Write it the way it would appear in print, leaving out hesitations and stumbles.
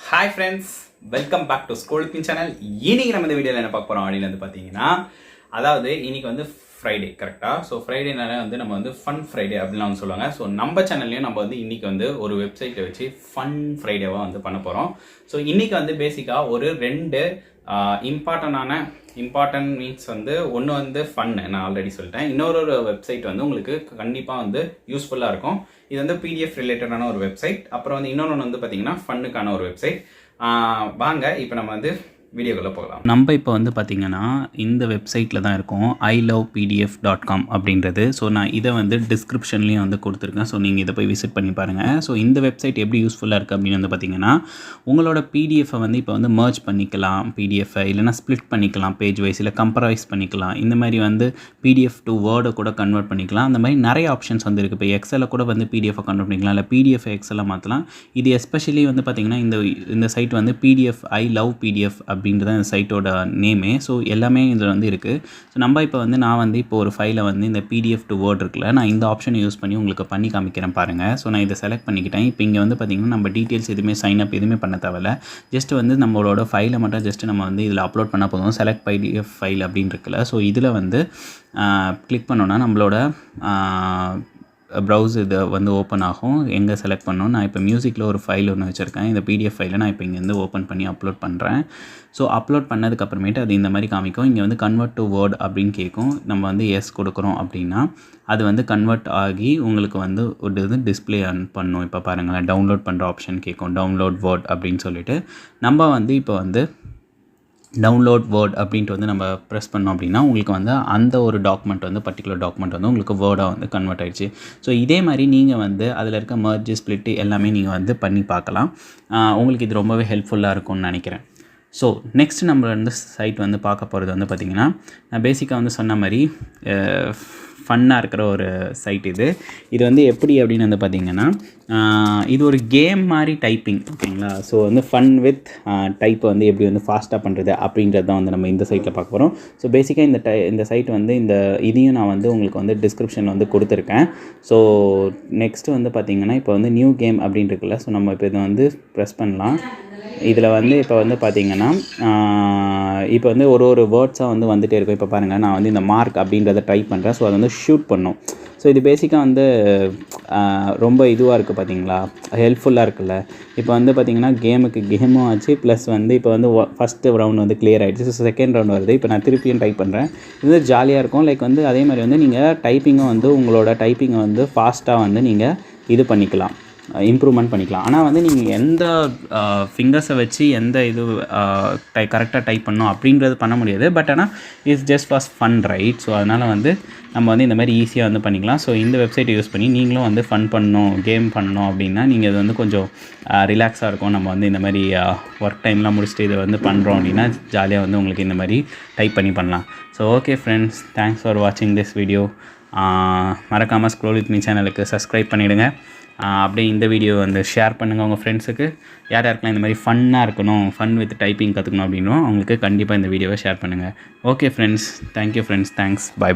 Hi friends, welcome back to school pin channel. இன்னைக்கு நம்ம இந்த வீடியோவில் என்ன பார்க்க போகிறோம் அப்படின்னு வந்து பார்த்தீங்கன்னா, அதாவது இன்னைக்கு வந்து ஃப்ரைடே கரெக்டாக. ஸோ ஃப்ரைடேனால வந்து நம்ம வந்து ஃபன் ஃப்ரைடே அப்படின்லாம் வந்து சொல்லுவாங்க. ஸோ நம்ம சேனல்லையும் நம்ம வந்து இன்னைக்கு வந்து ஒரு வெப்சைட்டை வச்சு ஃபன் ஃப்ரைடேவாக வந்து பண்ண போகிறோம். ஸோ இன்னைக்கு வந்து பேசிக்காக ஒரு ரெண்டு இம்பார்ட்டன்ட் மீன்ஸ் வந்து ஒன்று வந்து ஃபன், நான் ஆல்ரெடி சொல்லிட்டேன். இன்னொரு வெப்சைட் வந்து உங்களுக்கு கண்டிப்பாக வந்து யூஸ்ஃபுல்லாக இருக்கும். இது வந்து பிடிஎஃப் ரிலேட்டடான ஒரு வெப்சைட். அப்புறம் வந்து இன்னொன்று வந்து பார்த்தீங்கன்னா ஃபன்னுக்கான ஒரு வெப்சைட். வாங்க இப்போ நம்ம வந்து வீடியோக்குள்ளே போகலாம். நம்ம இப்போ வந்து பார்த்திங்கன்னா இந்த வெப்சைட்டில் தான் இருக்கோம், ilovepdf.com அப்படின்றது. ஸோ நான் இதை வந்து டிஸ்கிரிப்ஷன்லேயும் வந்து கொடுத்துருக்கேன். ஸோ நீங்கள் இதை போய் விசிட் பண்ணி பாருங்கள். ஸோ இந்த வெப்சைட் எப்படி யூஸ்ஃபுல்லாக இருக்குது அப்படின்னு வந்து பார்த்திங்கன்னா, உங்களோட பிடிஎஃபை வந்து இப்போ வந்து மர்ஜ் பண்ணிக்கலாம், பிடிஎஃபை இல்லைனா ஸ்ப்ளிட் பண்ணிக்கலாம், பேஜ் வைஸ் இல்லை கம்பரைஸ் பண்ணிக்கலாம். இந்த மாதிரி வந்து பிடிஎஃப் டு வேர்டை கூட கன்வெர்ட் பண்ணிக்கலாம். அந்த மாதிரி நிறைய ஆப்ஷன்ஸ் வந்து இருக்குது. இப்போ எக்ஸலை கூட வந்து பிடிஎஃபை கன்வெர்ட் பண்ணிக்கலாம், இல்லை பிடிஎஃப் எக்ஸலை மாற்றலாம். இது எஸ்பெஷலி வந்து பார்த்திங்கன்னா இந்த சைட் வந்து பிடிஎஃப் ilovepdf அப்படின்றது இந்த சைட்டோட நேமே. ஸோ எல்லாமே இதில் வந்து இருக்குது. ஸோ நான் வந்து இப்போ ஒரு ஃபைலை வந்து இந்த பிடிஎஃப் டு வேர்ட் இருக்குல்ல, நான் இந்த ஆப்ஷனை யூஸ் பண்ணி உங்களுக்கு பண்ணி காமிக்கிறேன் பாருங்கள். ஸோ நான் இதை செலக்ட் பண்ணிக்கிட்டேன். இப்போ இங்கே வந்து பார்த்திங்கன்னா நம்ம டீட்டெயில்ஸ் எதுவுமே சைன் அப் எதுவுமே பண்ண தேவையில்ல. ஜஸ்ட் வந்து நம்மளோட ஃபைலை மட்டும் ஜஸ்ட் நம்ம வந்து இதில் அப்லோட் பண்ணால் போதும். செலக்ட் பிடிஎஃப் ஃபைல் அப்படின்னு இருக்குல்ல, ஸோ இதில் வந்து கிளிக் பண்ணோன்னா நம்மளோட ப்ரௌஸ் இதை வந்து ஓப்பன் ஆகும். எங்கே செலக்ட் பண்ணணும், நான் இப்போ மியூசிக்கில் ஒரு ஃபைல் ஒன்று வச்சுருக்கேன். இந்த பிடிஎஃப் ஃபைலை நான் இப்போ இங்கேருந்து ஓப்பன் பண்ணி அப்லோட் பண்ணுறேன். ஸோ அப்லோட் பண்ணதுக்கப்புறமேட்டு அது இந்த மாதிரி காமிக்கும். இங்கே வந்து கன்வெர்ட் டு வேர்ட் அப்படின்னு கேட்கும். நம்ம வந்து எஸ் கொடுக்குறோம் அப்படின்னா அது வந்து கன்வெர்ட் ஆகி உங்களுக்கு வந்து ஒரு இது டிஸ்பிளே பண்ணும். இப்போ பாருங்களேன், டவுன்லோட் பண்ணுற ஆப்ஷன் கேட்கும், டவுன்லோட் வேர்ட் அப்படின்னு சொல்லிட்டு. நம்ம வந்து இப்போ வந்து டவுன்லோட் வேர்ட் அப்படின்ட்டு வந்து நம்ம ப்ரெஸ் பண்ணோம் அப்படின்னா உங்களுக்கு வந்து அந்த ஒரு டாக்குமெண்ட் வந்து பர்டிகுலர் டாக்குமெண்ட் வந்து உங்களுக்கு வேர்டாக வந்து கன்வெர்ட் ஆகிடுச்சு. ஸோ இதே மாதிரி நீங்கள் வந்து அதில் இருக்க மர்ஜ் ஸ்ப்ளிட்டு எல்லாமே நீங்கள் வந்து பண்ணி பார்க்கலாம். உங்களுக்கு இது ரொம்பவே ஹெல்ப்ஃபுல்லாக இருக்கும்னு நினைக்கிறேன். ஸோ நெக்ஸ்ட் நம்ம வந்து சைட் வந்து பார்க்க போகிறது வந்து பார்த்திங்கன்னா, நான் பேசிக்காக வந்து சொன்ன மாதிரி ஃபன்னாக இருக்கிற ஒரு சைட் இது வந்து எப்படி அப்படின்னு வந்து பார்த்திங்கன்னா, இது ஒரு கேம் மாதிரி டைப்பிங், ஓகேங்களா. ஸோ வந்து ஃபன் வித் டைப்பை வந்து எப்படி வந்து ஃபாஸ்ட்டாக பண்ணுறது அப்படின்றது தான் வந்து நம்ம இந்த சைட்டில் பார்க்க போகிறோம். ஸோ பேசிக்காக இந்த சைட் வந்து இதையும் நான் வந்து உங்களுக்கு வந்து டிஸ்கிரிப்ஷனில் வந்து கொடுத்துருக்கேன். ஸோ நெக்ஸ்ட்டு வந்து பார்த்திங்கன்னா, இப்போ வந்து நியூ கேம் அப்படின்னு இருக்குல்ல, ஸோ நம்ம இப்போ இதை வந்து ப்ரெஸ் பண்ணலாம். இதில் வந்து இப்போ வந்து பார்த்திங்கன்னா, இப்போ வந்து ஒரு வேர்ட்ஸாக வந்து வந்துகிட்டே இருக்கும். இப்போ பாருங்கள், நான் வந்து இந்த மார்க் அப்படின்றத டைப் பண்ணுறேன். ஸோ அதை வந்து ஷூட் பண்ணும். ஸோ இது பேசிக்காக வந்து ரொம்ப இதுவாக இருக்குது பார்த்தீங்களா, ஹெல்ப்ஃபுல்லாக இருக்குல்ல. இப்போ வந்து பார்த்திங்கன்னா கேமும் ஆச்சு, ப்ளஸ் வந்து இப்போ வந்து ஃபஸ்ட்டு ரவுண்ட் வந்து கிளியர் ஆகிடுச்சு. ஸோ செகண்ட் ரவுண்ட் வருது. இப்போ நான் திருப்பியும் டைப் பண்ணுறேன். இது வந்து ஜாலியாக இருக்கும். லைக் வந்து அதே மாதிரி வந்து நீங்கள் டைப்பிங்கை வந்து உங்களோட டைப்பிங்கை வந்து ஃபாஸ்ட்டாக வந்து நீங்கள் இது பண்ணிக்கலாம், இம்ப்ரூவ்மெண்ட் பண்ணிக்கலாம். ஆனால் வந்து நீங்கள் எந்த ஃபிங்கர்ஸை வச்சு எந்த இது கரெக்டாக டைப் பண்ணணும் அப்படின்றது பண்ண முடியாது. பட் ஆனால் it's just for fun, right. So அதனால் வந்து நம்ம வந்து இந்த மாதிரி ஈஸியாக வந்து பண்ணிக்கலாம். ஸோ இந்த வெப்சைட்டை யூஸ் பண்ணி நீங்களும் வந்து ஃபன் பண்ணணும், கேம் பண்ணணும் அப்படின்னா நீங்கள் இது வந்து கொஞ்சம் ரிலாக்ஸாக இருக்கும். நம்ம வந்து இந்த மாதிரி ஒர்க் டைம்லாம் முடிச்சுட்டு இதை வந்து பண்ணுறோம் அப்படின்னா ஜாலியாக வந்து உங்களுக்கு இந்த மாதிரி டைப் பண்ணலாம். So okay friends, thanks for வாட்சிங் திஸ் வீடியோ. மறக்காமல் ஸ்க்ரோல் வித் மீ சேனலுக்கு சப்ஸ்கிரைப் பண்ணிவிடுங்க. அப்படியே இந்த வீடியோ வந்து ஷேர் பண்ணுங்கள் உங்கள் ஃப்ரெண்ட்ஸுக்கு. யாருக்கெல்லாம் இந்த மாதிரி ஃபன்னாக இருக்கணும், ஃபன் வித் டைப்பிங் கற்றுக்கணும் அப்படின்னும் அவங்களுக்கு கண்டிப்பாக இந்த வீடியோவை ஷேர் பண்ணுங்கள். Okay friends, thank you friends, thanks, by.